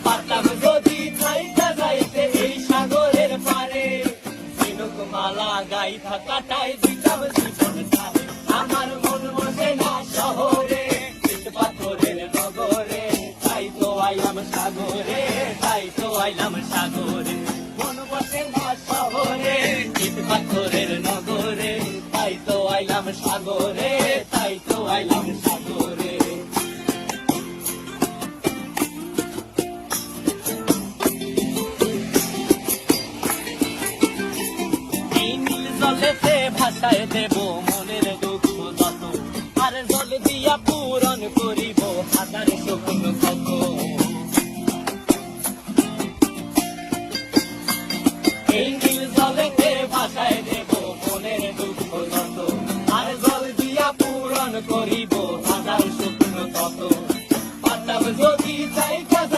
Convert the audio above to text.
পারতাম যদি থাইকা যাইতে এই সাগরের পারে, ঝিনুক মালা গাইথা কাটাই দিতাম জীবন তারে। আমার মন বসে না শহরে, ইট পাথরের নগরে, তাই তো আইলাম সাগরে, তাই তো আইলাম সাগরে। মন বসে না শহরে, ইট পাথরের নগরে, তাই তো আইলাম সাগরে, তাই তো আইলাম সাগরে। এই নীল জলেতে ভাসায় দেব মনের দুঃখ যত, আর জল দিয়া পূরণ করিব হাজার স্বপ্ন কত। এই